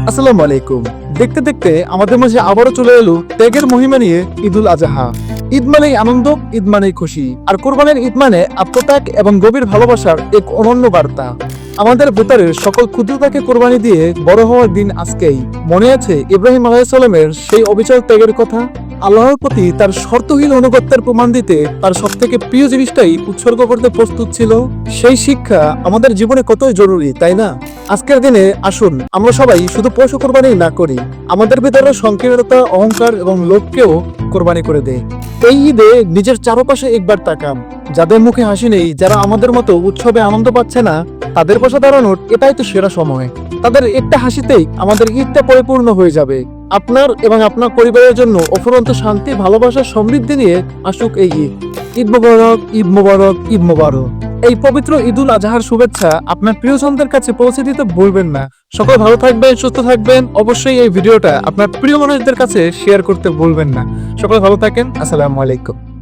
আসসালামু আলাইকুম। দেখতে দেখতে আমাদের মাঝে আবারও চলে এলো ত্যাগের মহিমা নিয়ে ঈদুল আজহা। ঈদ মানেই আনন্দ, ঈদ মানেই খুশি, আর কোরবানির ঈদ মানে আত্মত্যাগ এবং গভীর ভালোবাসার এক অনন্য বার্তা। আমাদের ভেতরের সকল ক্ষুদ্রতাকে কোরবানি দিয়ে বড় হওয়ার দিন আজকেই। মনে আছে ইব্রাহিম আলাইহিস সালামের সেই অবিচল ত্যাগের কথা? আল্লাহর প্রতি তার শর্তহীন অনুগত্যের প্রমাণ দিতে তার সব থেকে প্রিয় জিনিসটাই উৎসর্গ করতে প্রস্তুত ছিল। সেই শিক্ষা আমাদের জীবনে কতই জরুরি, তাই না? আজকের দিনে আসুন আমরা সবাই শুধু পশু কোরবানি না করি, আমাদের ভিতরে সংকীর্ণতা, অহংকার এবং লোভকেও কোরবানি করে দেয়। এই ঈদে নিজের চারপাশে একবার তাকান। যাদের মুখে হাসি নেই, যারা আমাদের মতো উৎসবে আনন্দ পাচ্ছে না, তাদের পাশে দাঁড়ানোর এটাই তো সেরা সময়। তাদের একটা হাসিতেই আমাদের ঈদটা পরিপূর্ণ হয়ে যাবে। আপনার এবং আপনার পরিবারের জন্য অফুরন্ত শান্তি, ভালোবাসা, সমৃদ্ধি নিয়ে আসুক এই ঈদ। ঈদ মোবারক, ঈদ মোবারক, ঈদ মোবারক। এই পবিত্র ঈদুল আজহার শুভেচ্ছা আপনার প্রিয়জনদের কাছে পৌঁছে দিতে ভুলবেন না। সকলে ভালো থাকবেন, সুস্থ থাকবেন। অবশ্যই এই ভিডিওটা আপনার প্রিয় মানুষদের কাছে শেয়ার করতে ভুলবেন না। সকলে ভালো থাকেন। আসসালামু আলাইকুম।